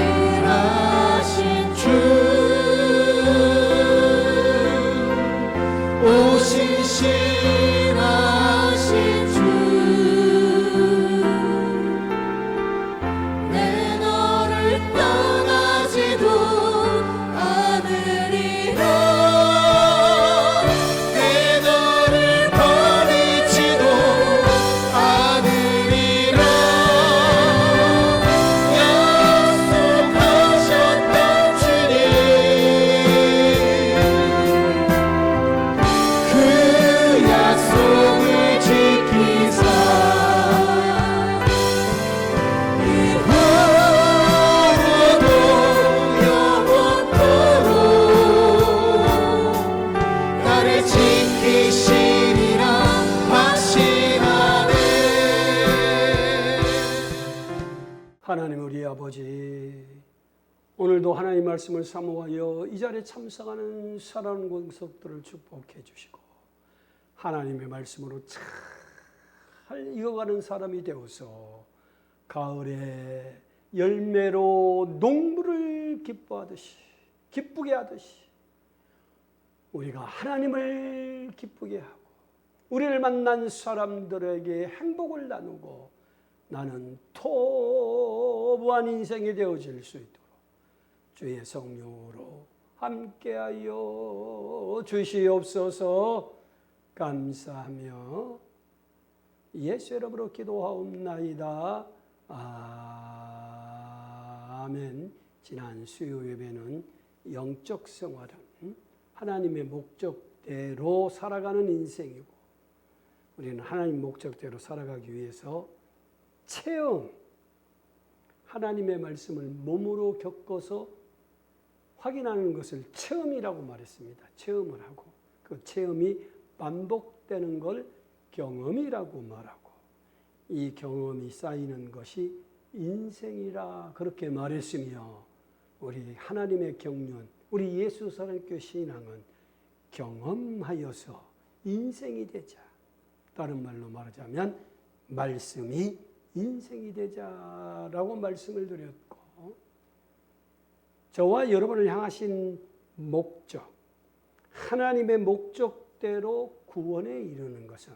신실하신 주, 오 신실하신 주, 내 너를 떠나지도 않으리라, 내 너를 버리지도 않으리라. 약속하셨던 주님, 그 약속을 지키사 이후로도 영원토록 나를 지키시리라 하시나네. 하나님 우리 아버지, 오늘도 하나님 말씀을 사모하여 이 자리에 참석하는 사랑하는 권속들을 축복해 주시고 하나님의 말씀으로 잘 익어가는 사람이 되어서 가을에 열매로 농부를 기쁘게 하듯이 우리가 하나님을 기쁘게 하고 우리를 만난 사람들에게 행복을 나누고 나는 토부한 인생이 되어질 수 있도록 주의 성령으로 함께하여 주시옵소서. 감사하며 예수 이름으로 기도하옵나이다. 아멘. 지난 수요 예배는 영적 생활은 하나님의 목적대로 살아가는 인생이고 우리는 하나님 목적대로 살아가기 위해서 체험, 하나님의 말씀을 몸으로 겪어서 확인하는 것을 체험이라고 말했습니다. 체험을 하고 그 체험이 반복되는 걸 경험이라고 말하고 이 경험이 쌓이는 것이 인생이라 그렇게 말했으며 우리 하나님의 경륜, 우리 예수 사랑교회 신앙은 경험하여서 인생이 되자. 다른 말로 말하자면 말씀이 인생이 되자라고 말씀을 드렸고 저와 여러분을 향하신 목적, 하나님의 목적대로 구원에 이르는 것은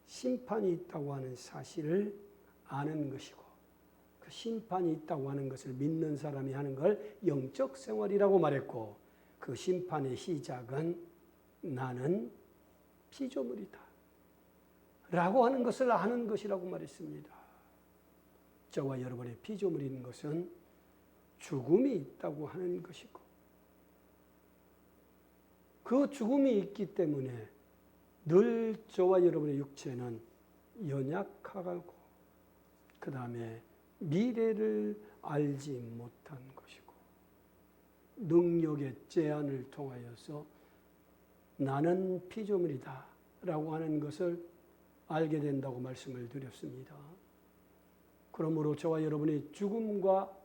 심판이 있다고 하는 사실을 아는 것이고 그 심판이 있다고 하는 것을 믿는 사람이 하는 걸 영적 생활이라고 말했고 그 심판의 시작은 나는 피조물이다 라고 하는 것을 아는 것이라고 말했습니다. 저와 여러분의 피조물인 것은 죽음이 있다고 하는 것이고 그 죽음이 있기 때문에 늘 저와 여러분의 육체는 연약하고 그 다음에 미래를 알지 못한 것이고 능력의 제한을 통하여서 나는 피조물이다 라고 하는 것을 알게 된다고 말씀을 드렸습니다. 그러므로 저와 여러분의 죽음과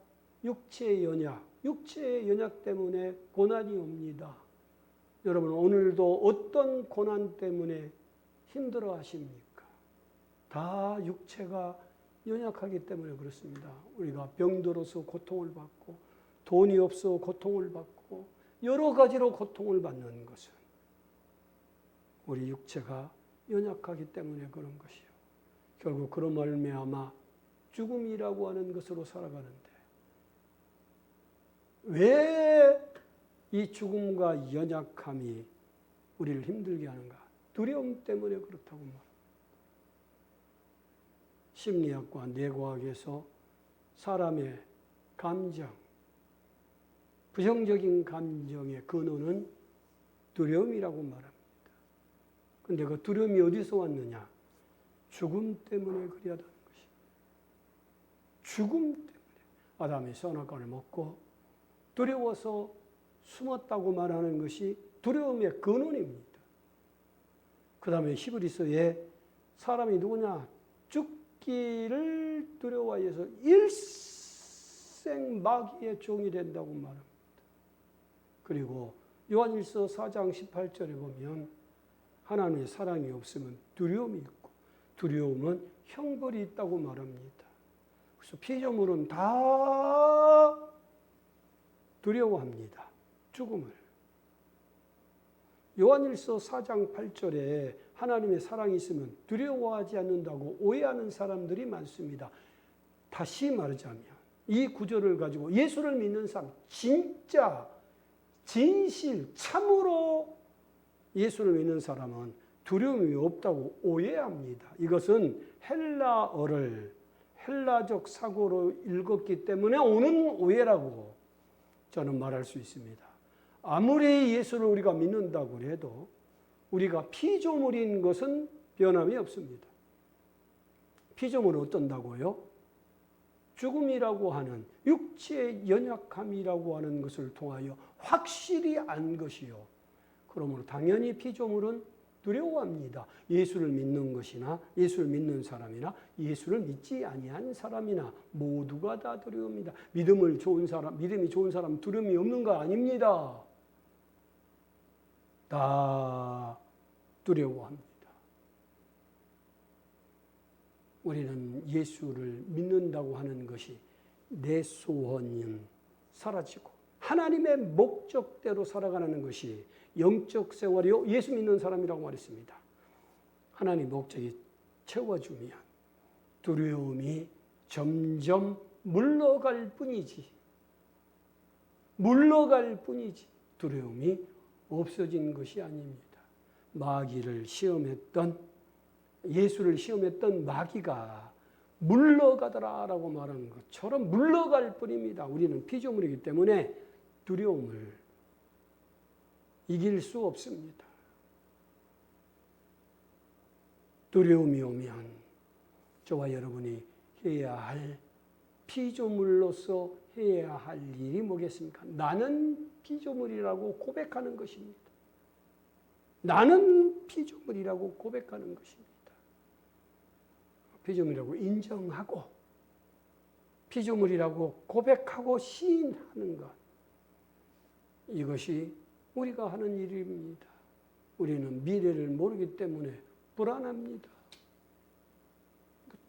육체의 연약 때문에 고난이 옵니다. 여러분 오늘도 어떤 고난 때문에 힘들어 하십니까? 다 육체가 연약하기 때문에 그렇습니다. 우리가 병들어서 고통을 받고 돈이 없어 고통을 받고 여러 가지로 고통을 받는 것은 우리 육체가 연약하기 때문에 그런 것이요. 결국 그런 말미암아 죽음이라고 하는 것으로 살아가는데 왜 이 죽음과 연약함이 우리를 힘들게 하는가? 두려움 때문에 그렇다고 말합니다. 심리학과 뇌과학에서 사람의 감정, 부정적인 감정의 근원은 두려움이라고 말합니다. 그런데 그 두려움이 어디서 왔느냐? 죽음 때문에 그리하다는 것입니다. 죽음 때문에. 아담이 선악과를 먹고 두려워서 숨었다고 말하는 것이 두려움의 근원입니다. 그 다음에 히브리서에 사람이 누구냐? 죽기를 두려워해서 일생 마귀의 종이 된다고 말합니다. 그리고 요한일서 4장 18절에 보면 하나님의 사랑이 없으면 두려움이 있고 두려움은 형벌이 있다고 말합니다. 그래서 피조물은 다 두려워합니다. 죽음을. 요한일서 4장 8절에 하나님의 사랑이 있으면 두려워하지 않는다고 오해하는 사람들이 많습니다. 다시 말하자면 이 구절을 가지고 예수를 믿는 사람, 진짜 진실 참으로 예수를 믿는 사람은 두려움이 없다고 오해합니다. 이것은 헬라적 사고로 읽었기 때문에 오는 오해라고 저는 말할 수 있습니다. 아무리 예수를 우리가 믿는다고 해도 우리가 피조물인 것은 변함이 없습니다. 피조물은 어떤다고요? 죽음이라고 하는 육체의 연약함이라고 하는 것을 통하여 확실히 안 것이요. 그러므로 당연히 피조물은 두려워합니다. 예수를 믿는 것이나 예수를 믿는 사람이나 예수를 믿지 아니한 사람이나 모두가 다 두려워합니다. 믿음이 좋은 사람 두려움이 없는 거 아닙니다. 다 두려워합니다. 우리는 예수를 믿는다고 하는 것이 내 소원은 사라지고 하나님의 목적대로 살아가는 것이 영적 생활이요. 예수 믿는 사람이라고 말했습니다. 하나님 목적이 채워주면 두려움이 점점 물러갈 뿐이지 두려움이 없어진 것이 아닙니다. 예수를 시험했던 마귀가 물러가더라라고 말하는 것처럼 물러갈 뿐입니다. 우리는 피조물이기 때문에 두려움을 이길 수 없습니다. 두려움이 오면 저와 여러분이 해야 할 피조물로서 해야 할 일이 뭐겠습니까? 나는 피조물이라고 고백하는 것입니다. 나는 피조물이라고 고백하는 것입니다. 피조물이라고 인정하고 피조물이라고 고백하고 시인하는 것. 이것이 우리가 하는 일입니다. 우리는 미래를 모르기 때문에 불안합니다.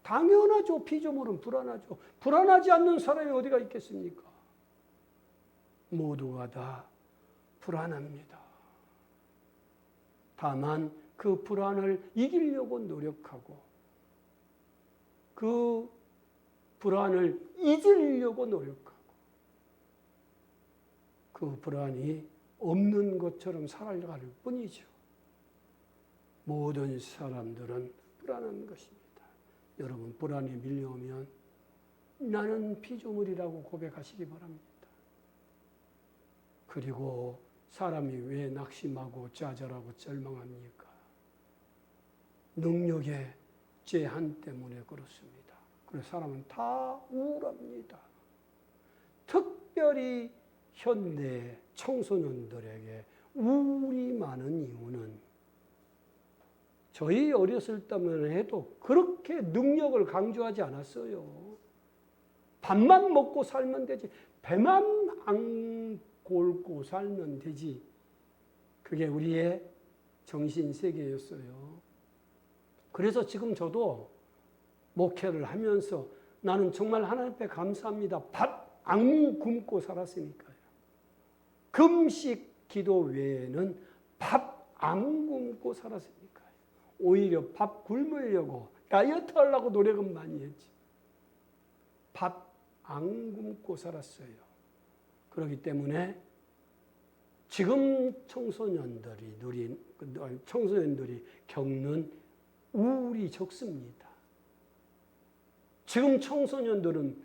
당연하죠. 피조물은 불안하죠. 불안하지 않는 사람이 어디가 있겠습니까? 모두가 다 불안합니다. 다만 그 불안을 이기려고 노력하고 그 불안을 잊으려고 노력하고 그 불안이 없는 것처럼 살아갈 뿐이죠. 모든 사람들은 불안한 것입니다. 여러분 불안이 밀려오면 나는 피조물이라고 고백하시기 바랍니다. 그리고 사람이 왜 낙심하고 좌절하고 절망합니까? 능력의 제한 때문에 그렇습니다. 그래서 사람은 다 우울합니다. 특별히 현대 청소년들에게 우울이 많은 이유는 저희 어렸을 때만 해도 그렇게 능력을 강조하지 않았어요. 밥만 먹고 살면 되지, 배만 안 골고 살면 되지. 그게 우리의 정신세계였어요. 그래서 지금 저도 목회를 하면서 나는 정말 하나님 앞에 감사합니다. 밥 안 굶고 살았으니까요. 금식 기도 외에는 밥 안 굶고 살았으니까요. 오히려 밥 굶으려고 다이어트 하려고 노력은 많이 했지. 밥 안 굶고 살았어요. 그렇기 때문에 지금 청소년들이 겪는 우울이 적습니다. 지금 청소년들은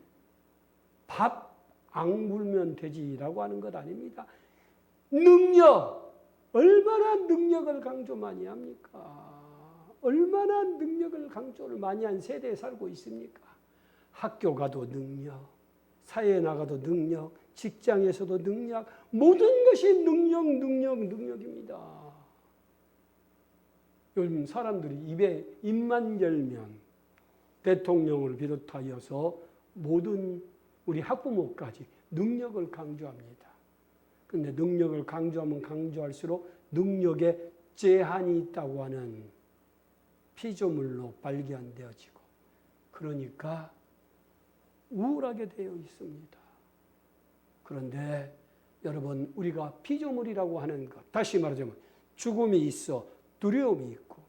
밥 안 굶으면 되지라고 하는 것 아닙니다. 얼마나 능력을 강조 많이 합니까? 얼마나 능력을 강조를 많이 한 세대에 살고 있습니까? 학교 가도 능력, 사회에 나가도 능력, 직장에서도 능력, 모든 것이 능력입니다. 요즘 사람들이 입만 열면 대통령을 비롯하여서 모든 우리 학부모까지 능력을 강조합니다. 그런데 능력을 강조하면 강조할수록 능력에 제한이 있다고 하는 피조물로 발견되어지고, 그러니까 우울하게 되어 있습니다. 그런데 여러분, 우리가 피조물이라고 하는 것, 다시 말하자면 죽음이 있어 두려움이 있고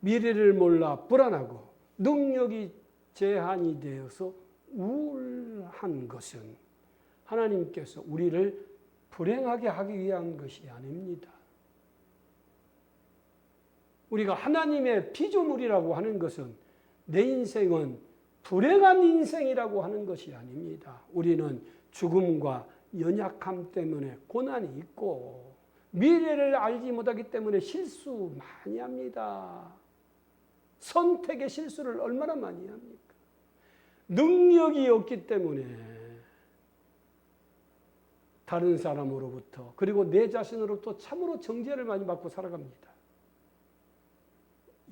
미래를 몰라 불안하고 능력이 제한이 되어서 우울한 것은 하나님께서 우리를 불행하게 하기 위한 것이 아닙니다. 우리가 하나님의 피조물이라고 하는 것은 내 인생은 불행한 인생이라고 하는 것이 아닙니다. 우리는 죽음과 연약함 때문에 고난이 있고 미래를 알지 못하기 때문에 실수 많이 합니다. 선택의 실수를 얼마나 많이 합니까? 능력이 없기 때문에 다른 사람으로부터 그리고 내 자신으로부터 참으로 정죄를 많이 받고 살아갑니다.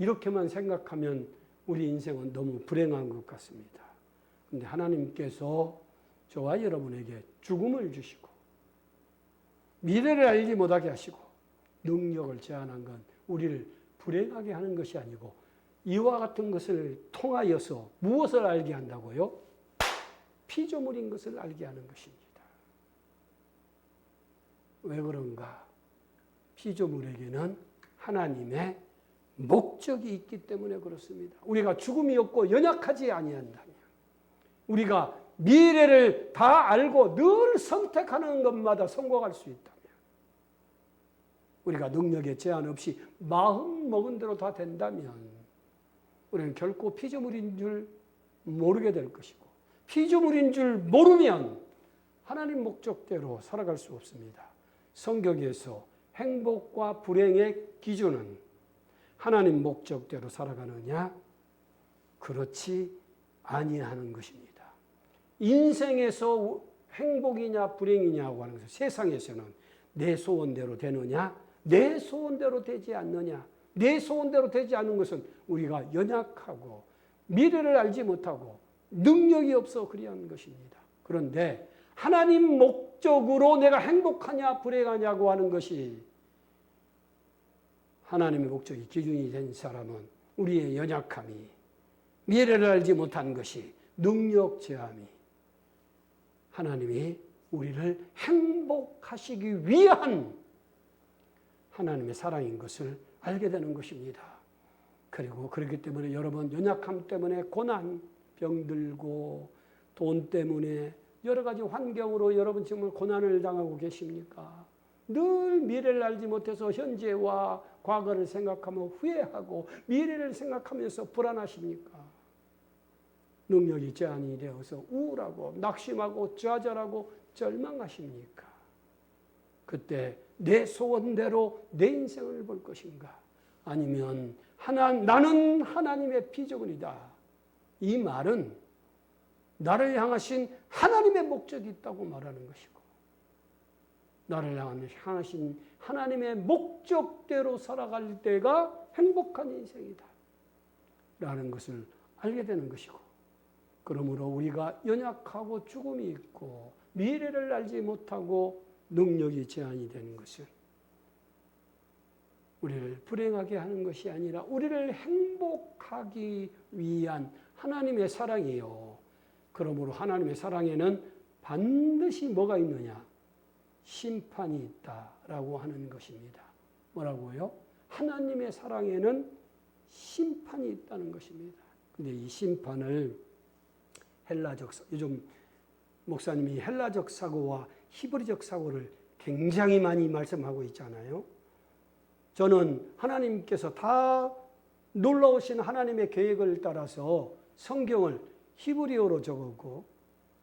이렇게만 생각하면 우리 인생은 너무 불행한 것 같습니다. 그런데 하나님께서 저와 여러분에게 죽음을 주시고 미래를 알지 못하게 하시고 능력을 제한한 건 우리를 불행하게 하는 것이 아니고 이와 같은 것을 통하여서 무엇을 알게 한다고요? 피조물인 것을 알게 하는 것입니다. 왜 그런가? 피조물에게는 하나님의 목적이 있기 때문에 그렇습니다. 우리가 죽음이 없고 연약하지 아니한다면, 우리가 미래를 다 알고 늘 선택하는 것마다 성공할 수 있다면, 우리가 능력에 제한 없이 마음 먹은 대로 다 된다면 우리는 결코 피조물인 줄 모르게 될 것이고, 피조물인 줄 모르면 하나님 목적대로 살아갈 수 없습니다. 성경에서 행복과 불행의 기준은 하나님 목적대로 살아가느냐, 그렇지 아니하는 것입니다. 인생에서 행복이냐 불행이냐고 하는 것은 세상에서는 내 소원대로 되느냐, 내 소원대로 되지 않느냐. 내 소원대로 되지 않는 것은 우리가 연약하고 미래를 알지 못하고 능력이 없어 그리한 것입니다. 그런데 하나님 목적으로 내가 행복하냐 불행하냐고 하는 것이 하나님의 목적이 기준이 된 사람은 우리의 연약함이, 미래를 알지 못한 것이, 능력 제함이 하나님이 우리를 행복하시기 위한 하나님의 사랑인 것을 알게 되는 것입니다. 그리고 그렇기 때문에 여러분 연약함 때문에 고난, 병들고 돈 때문에 여러 가지 환경으로 여러분 지금 고난을 당하고 계십니까? 늘 미래를 알지 못해서 현재와 과거를 생각하며 후회하고 미래를 생각하면서 불안하십니까? 능력이 제한이 되어서 우울하고 낙심하고 좌절하고 절망하십니까? 그때 내 소원대로 내 인생을 볼 것인가? 아니면 나는 하나님의 피조물이다. 이 말은 나를 향하신 하나님의 목적이 있다고 말하는 것이고, 나를 향하신 하나님의 목적대로 살아갈 때가 행복한 인생이다 라는 것을 알게 되는 것이고, 그러므로 우리가 연약하고 죽음이 있고 미래를 알지 못하고 능력이 제한이 되는 것은 우리를 불행하게 하는 것이 아니라 우리를 행복하기 위한 하나님의 사랑이에요. 그러므로 하나님의 사랑에는 반드시 뭐가 있느냐? 심판이 있다라고 하는 것입니다. 뭐라고요? 하나님의 사랑에는 심판이 있다는 것입니다. 근데 이 심판을 요즘 목사님이 헬라적 사고와 히브리적 사고를 굉장히 많이 말씀하고 있잖아요. 저는 하나님께서 다 놀라우신 하나님의 계획을 따라서 성경을 히브리어로 적었고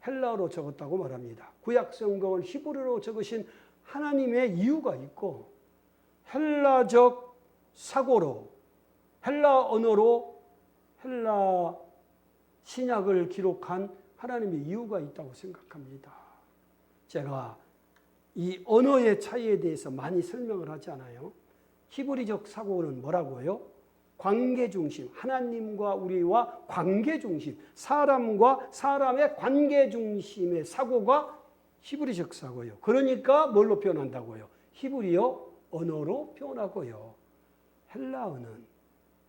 헬라어로 적었다고 말합니다. 구약 성경을 히브리어로 적으신 하나님의 이유가 있고, 헬라적 사고로 헬라 언어로 헬라 신약을 기록한 하나님의 이유가 있다고 생각합니다. 제가 이 언어의 차이에 대해서 많이 설명을 하잖아요. 히브리적 사고는 뭐라고요? 관계 중심, 하나님과 우리와 관계 중심, 사람과 사람의 관계 중심의 사고가 히브리적 사고예요. 그러니까 뭘로 표현한다고요? 히브리어 언어로 표현하고요. 헬라어는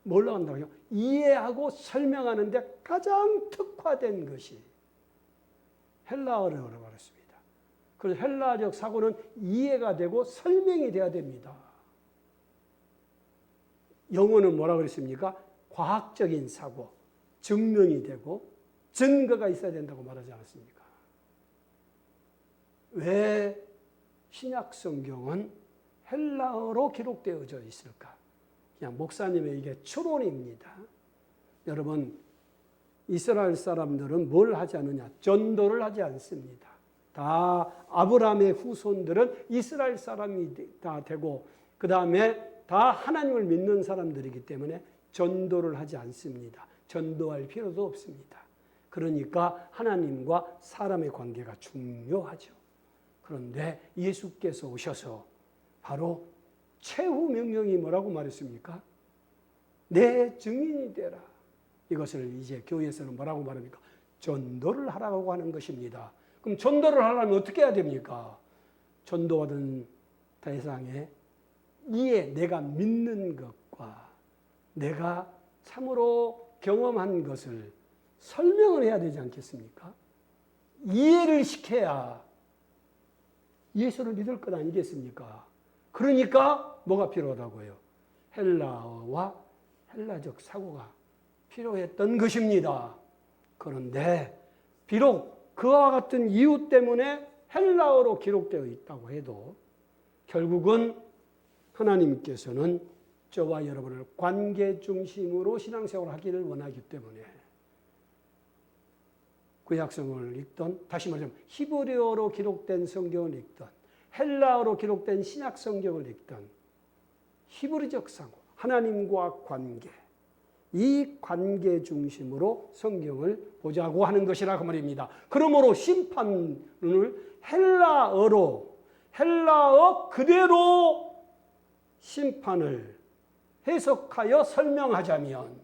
뭘로 한다고요? 이해하고 설명하는 데 가장 특화된 것이 헬라어라고 말했습니다. 그래서 헬라적 사고는 이해가 되고 설명이 돼야 됩니다. 영어는 뭐라고 그랬습니까? 과학적인 사고, 증명이 되고 증거가 있어야 된다고 말하지 않았습니까? 왜 신약 성경은 헬라어로 기록되어져 있을까? 그냥 목사님의 이게 추론입니다. 여러분, 이스라엘 사람들은 뭘 하지 않느냐? 전도를 하지 않습니다. 다 아브라함의 후손들은 이스라엘 사람이 다 되고 그 다음에 다 하나님을 믿는 사람들이기 때문에 전도를 하지 않습니다. 전도할 필요도 없습니다. 그러니까 하나님과 사람의 관계가 중요하죠. 그런데 예수께서 오셔서 바로 최후 명령이 뭐라고 말했습니까? 내 증인이 되라. 이것을 이제 교회에서는 뭐라고 말합니까? 전도를 하라고 하는 것입니다. 그럼 전도를 하려면 어떻게 해야 됩니까? 전도하던 대상에 내가 믿는 것과 내가 참으로 경험한 것을 설명을 해야 되지 않겠습니까? 이해를 시켜야 예수를 믿을 것 아니겠습니까? 그러니까 뭐가 필요하다고요? 헬라어와 헬라적 사고가 필요했던 것입니다. 그런데 비록 그와 같은 이유 때문에 헬라어로 기록되어 있다고 해도 결국은 하나님께서는 저와 여러분을 관계 중심으로 신앙생활을 하기를 원하기 때문에 구약성경을 읽던, 다시 말하자면 히브리어로 기록된 성경을 읽던, 헬라어로 기록된 신약 성경을 읽던 히브리적 사고, 하나님과 관계, 이 관계 중심으로 성경을 보자고 하는 것이라고 말입니다. 그러므로 심판을 헬라어 그대로 심판을 해석하여 설명하자면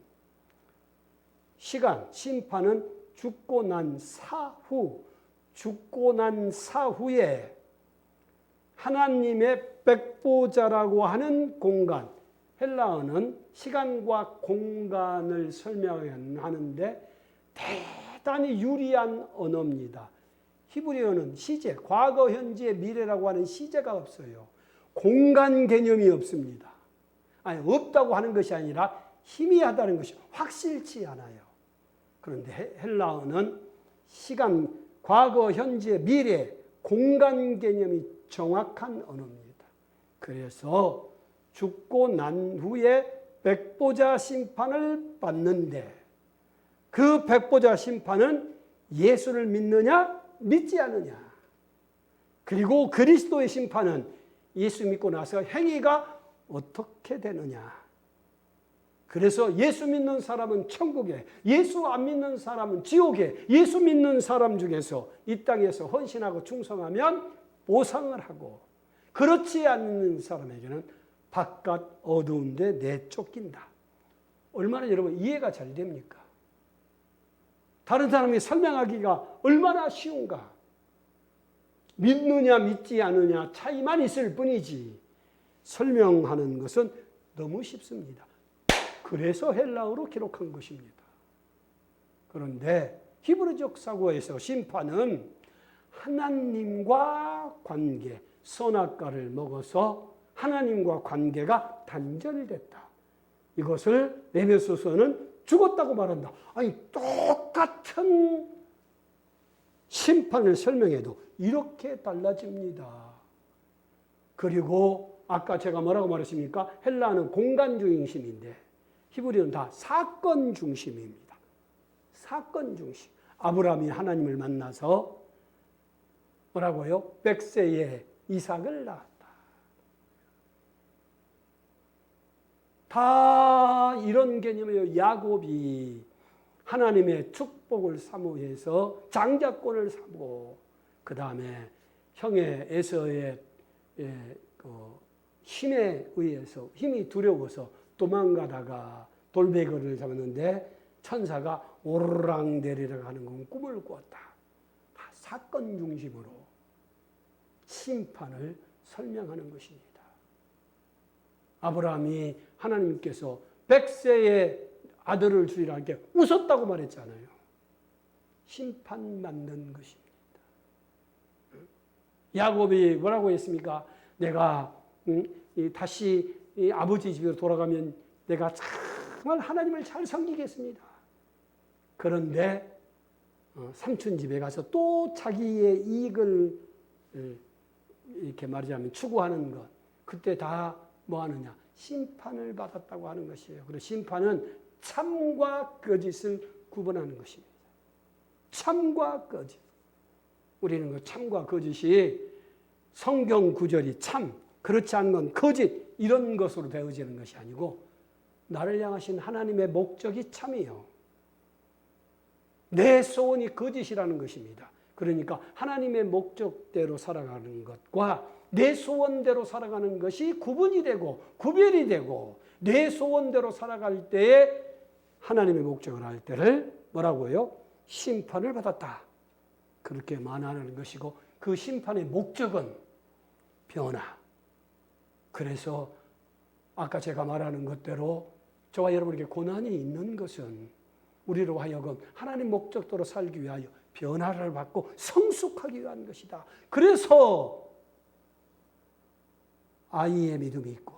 심판은 죽고 난 사후에 하나님의 백보자라고 하는 공간, 헬라어는 시간과 공간을 설명하는데 대단히 유리한 언어입니다. 히브리어는 시제, 과거, 현재, 미래라고 하는 시제가 없어요. 공간 개념이 없습니다. 아니, 없다고 하는 것이 아니라 희미하다는 것이 확실치 않아요. 그런데 헬라어는 시간, 과거, 현재, 미래, 공간 개념이 정확한 언어입니다. 그래서 죽고 난 후에 백보자 심판을 받는데 그 백보자 심판은 예수를 믿느냐 믿지 않느냐, 그리고 그리스도의 심판은 예수 믿고 나서 행위가 어떻게 되느냐. 그래서 예수 믿는 사람은 천국에, 예수 안 믿는 사람은 지옥에, 예수 믿는 사람 중에서 이 땅에서 헌신하고 충성하면 보상을 하고, 그렇지 않는 사람에게는 바깥 어두운 데 내쫓긴다. 얼마나 여러분 이해가 잘 됩니까? 다른 사람이 설명하기가 얼마나 쉬운가. 믿느냐 믿지 않느냐 차이만 있을 뿐이지 설명하는 것은 너무 쉽습니다. 그래서 헬라어로 기록한 것입니다. 그런데 히브리적 사고에서 심판은 하나님과 관계, 선악과를 먹어서 하나님과 관계가 단절됐다. 이것을 에베소서는 죽었다고 말한다. 아니, 똑같은 심판을 설명해도 이렇게 달라집니다. 그리고 아까 제가 뭐라고 말했습니까? 헬라는 공간 중심인데 히브리는 다 사건 중심입니다. 사건 중심. 아브라함이 하나님을 만나서 뭐라고요? 100세에 이삭을 낳았다. 다 이런 개념이에요. 야곱이 하나님의 축복을 사모해서 장자권을 사고, 그 다음에 형의 에서의 힘에 의해서, 힘이 두려워서 도망가다가 돌베개를 잡았는데 천사가 오르락내리락 하는 건 꿈을 꾸었다. 다 사건 중심으로 심판을 설명하는 것입니다. 아브라함이 하나님께서 100세의 아들을 주리라 게 웃었다고 말했잖아요. 심판받는 것입니다. 야곱이 뭐라고 했습니까? 내가 다시 아버지 집으로 돌아가면 내가 정말 하나님을 잘 섬기겠습니다. 그런데 삼촌 집에 가서 또 자기의 이익을 이렇게 말하자면 추구하는 것, 그때 다 뭐 하느냐? 심판을 받았다고 하는 것이에요. 그리고 심판은 참과 거짓을 구분하는 것입니다. 참과 거짓. 우리는 그 참과 거짓이 성경 구절이 참, 그렇지 않은 건 거짓, 이런 것으로 되어지는 것이 아니고 나를 향하신 하나님의 목적이 참이요. 내 소원이 거짓이라는 것입니다. 그러니까 하나님의 목적대로 살아가는 것과 내 소원대로 살아가는 것이 구분이 되고 구별이 되고, 내 소원대로 살아갈 때에 하나님의 목적을 할 때를 뭐라고요? 심판을 받았다. 그렇게 말하는 것이고, 그 심판의 목적은 변화. 그래서 아까 제가 말하는 것대로 저와 여러분에게 고난이 있는 것은 우리로 하여금 하나님 목적대로 살기 위하여 변화를 받고 성숙하기 위한 것이다. 그래서 아이의 믿음이 있고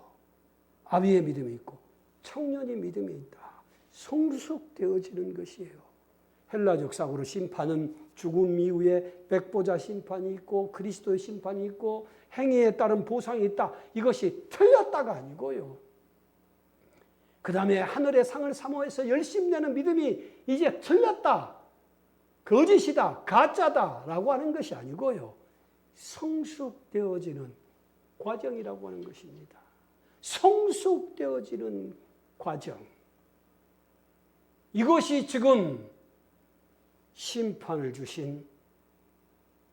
아비의 믿음이 있고 청년의 믿음이 있다. 성숙되어지는 것이에요. 헬라적 사고로 심판은 죽음 이후에 백보자 심판이 있고 그리스도의 심판이 있고 행위에 따른 보상이 있다. 이것이 틀렸다가 아니고요. 그 다음에 하늘의 상을 사모해서 열심히 내는 믿음이 이제 틀렸다, 거짓이다, 가짜다 라고 하는 것이 아니고요. 성숙되어지는 과정이라고 하는 것입니다. 성숙되어지는 과정. 이것이 지금 심판을 주신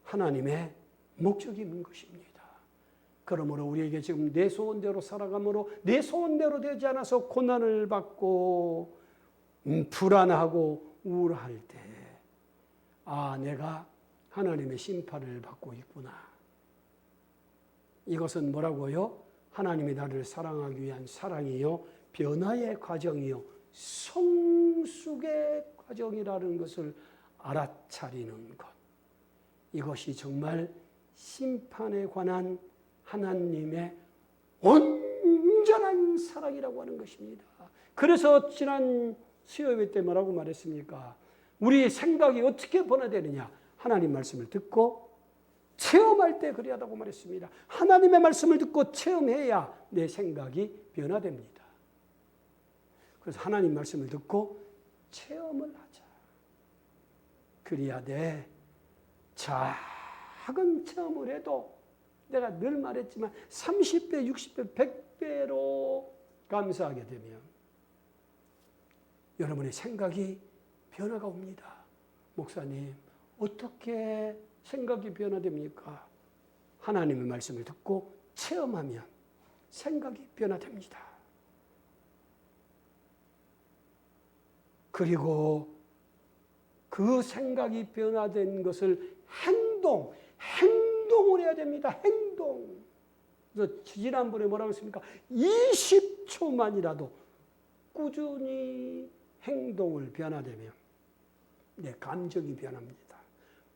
하나님의 목적이 있는 것입니다. 그러므로 우리에게 지금 내 소원대로 살아가므로 내 소원대로 되지 않아서 고난을 받고 불안하고 우울할 때, 아, 내가 하나님의 심판을 받고 있구나. 이것은 뭐라고요? 하나님이 나를 사랑하기 위한 사랑이요, 변화의 과정이요, 성숙의 과정이라는 것을 알아차리는 것. 이것이 정말 심판에 관한 하나님의 온전한 사랑이라고 하는 것입니다. 그래서 지난 수요일 때 뭐라고 말했습니까? 우리 생각이 어떻게 변화되느냐? 하나님 말씀을 듣고 체험할 때 그리하다고 말했습니다. 하나님의 말씀을 듣고 체험해야 내 생각이 변화됩니다. 그래서 하나님 말씀을 듣고 체험을 하자. 그리하되 작은 체험을 해도 내가 늘 말했지만 30배, 60배, 100배로 감사하게 되면 여러분의 생각이 변화가 옵니다. 목사님, 어떻게 생각이 변화됩니까? 하나님의 말씀을 듣고 체험하면 생각이 변화됩니다. 그리고 그 생각이 변화된 것을 행동을 해야 됩니다. 행동. 그래서 지난번에 뭐라고 했습니까? 20초만이라도 꾸준히 행동을 변화되면 내 감정이 변합니다.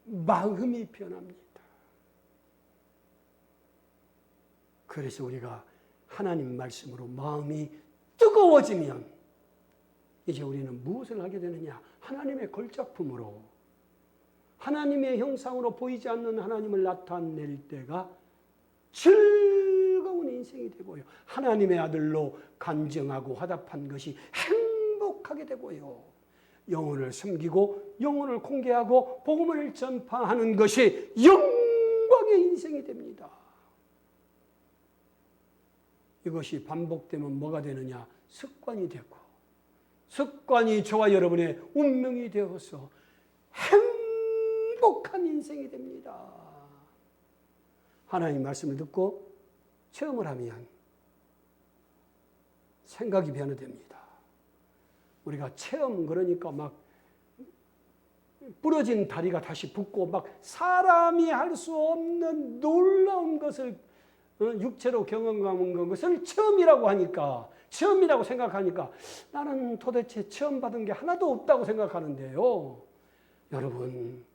마음이 변합니다. 그래서 우리가 하나님 말씀으로 마음이 뜨거워지면 이제 우리는 무엇을 하게 되느냐? 하나님의 걸작품으로, 하나님의 형상으로 보이지 않는 하나님을 나타낼 때가 즐거운 인생이 되고요. 하나님의 아들로 간증하고 화답한 것이 행복하게 되고요. 영혼을 섬기고 영혼을 공개하고 복음을 전파하는 것이 영광의 인생이 됩니다. 이것이 반복되면 뭐가 되느냐? 습관이 되고, 습관이 저와 여러분의 운명이 되어서 행복한 인생이 됩니다. 하나님 말씀을 듣고 체험을 하면 생각이 변화됩니다. 우리가 체험, 그러니까 막 부러진 다리가 다시 붙고 막 사람이 할 수 없는 놀라운 것을 육체로 경험한 것을 체험이라고 하니까, 체험이라고 생각하니까 나는 도대체 체험받은 게 하나도 없다고 생각하는데요. 여러분,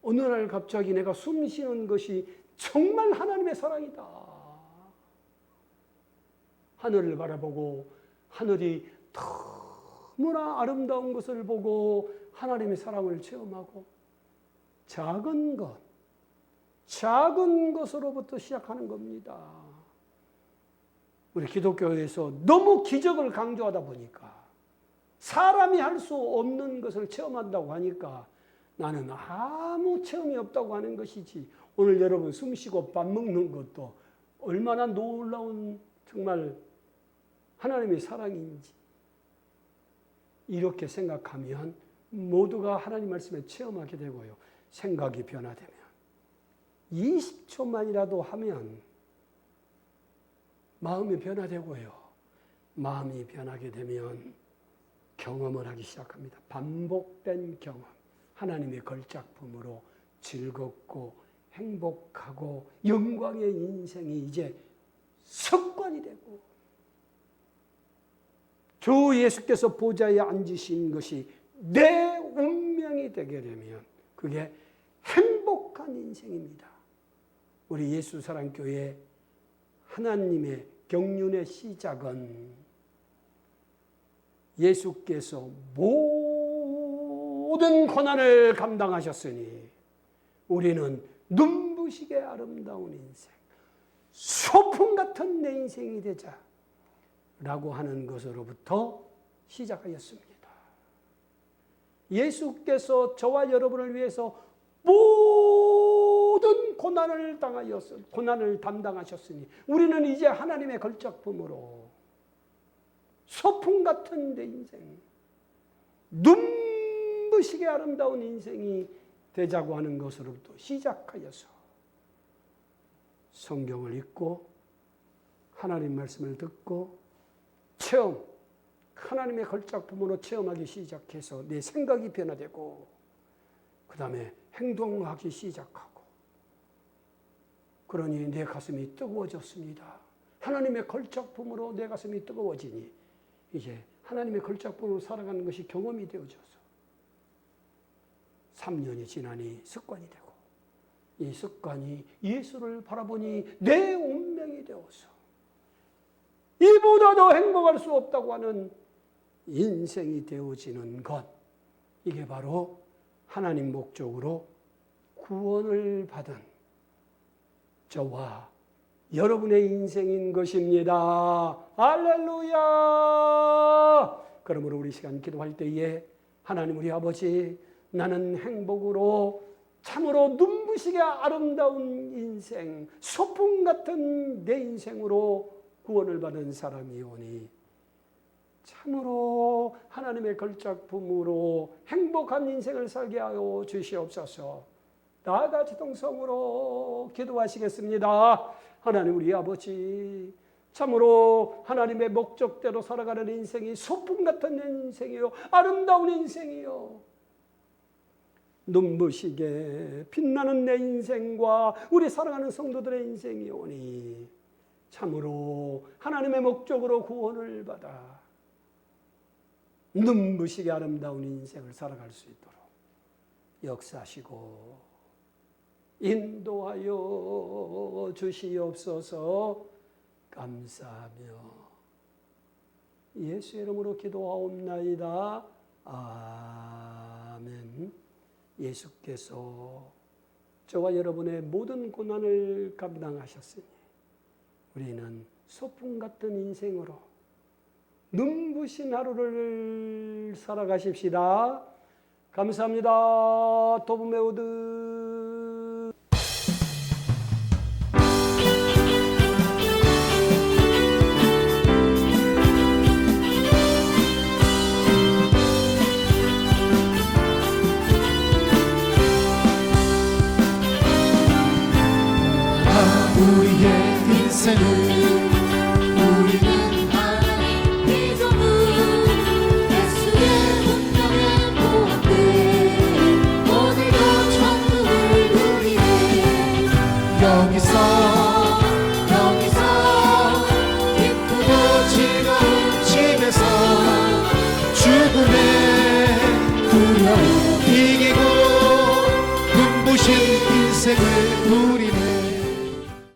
어느 날 갑자기 내가 숨 쉬는 것이 정말 하나님의 사랑이다. 하늘을 바라보고 하늘이 너무나 아름다운 것을 보고 하나님의 사랑을 체험하고 작은 것으로부터 시작하는 겁니다. 우리 기독교에서 너무 기적을 강조하다 보니까 사람이 할 수 없는 것을 체험한다고 하니까 나는 아무 체험이 없다고 하는 것이지, 오늘 여러분 숨 쉬고 밥 먹는 것도 얼마나 놀라운 정말 하나님의 사랑인지 이렇게 생각하면 모두가 하나님 말씀에 체험하게 되고요. 생각이 변화되면 20초만이라도 하면 마음이 변화되고요. 마음이 변하게 되면 경험을 하기 시작합니다. 반복된 경험. 하나님의 걸작품으로 즐겁고 행복하고 영광의 인생이 이제 습관이 되고 주 예수께서 보좌에 앉으신 것이 내 운명이 되게 되면 그게 행복한 인생입니다. 우리 예수사랑교회 하나님의 경륜의 시작은 예수께서 모든 고난을 감당하셨으니 우리는 눈부시게 아름다운 인생, 소풍 같은 내 인생이 되자 라고 하는 것으로부터 시작하였습니다. 예수께서 저와 여러분을 위해서 모든 고난을 담당하셨으니 우리는 이제 하나님의 걸작품으로 소풍 같은 내 인생, 눈부시게 아름다운 인생이 되자고 하는 것으로부터 시작하여서 성경을 읽고 하나님 말씀을 듣고 체험, 하나님의 걸작품으로 체험하기 시작해서 내 생각이 변화되고 그 다음에 행동하기 시작하고 그러니 내 가슴이 뜨거워졌습니다. 하나님의 걸작품으로 내 가슴이 뜨거워지니 이제 하나님의 걸작품으로 살아가는 것이 경험이 되어져서 3년이 지나니 습관이 되고 이 습관이 예수를 바라보니 내 운명이 되어서 이보다 더 행복할 수 없다고 하는 인생이 되어지는 것, 이게 바로 하나님 목적으로 구원을 받은 저와 여러분의 인생인 것입니다. 할렐루야! 그러므로 우리 시간 기도할 때에 하나님 우리 아버지, 나는 행복으로 참으로 눈부시게 아름다운 인생, 소풍 같은 내 인생으로 구원을 받은 사람이오니 참으로 하나님의 걸작품으로 행복한 인생을 살게 하여 주시옵소서. 나아가 지동성으로 기도하시겠습니다. 하나님 우리 아버지, 참으로 하나님의 목적대로 살아가는 인생이 소풍 같은 인생이요, 아름다운 인생이요, 눈부시게 빛나는 내 인생과 우리 사랑하는 성도들의 인생이오니 참으로 하나님의 목적으로 구원을 받아 눈부시게 아름다운 인생을 살아갈 수 있도록 역사하시고 인도하여 주시옵소서. 감사하며 예수의 이름으로 기도하옵나이다. 아멘. 예수께서 저와 여러분의 모든 고난을 감당하셨으니 우리는 소풍 같은 인생으로 눈부신 하루를 살아가십시다. 감사합니다. 도브메오드. 우리의 인생을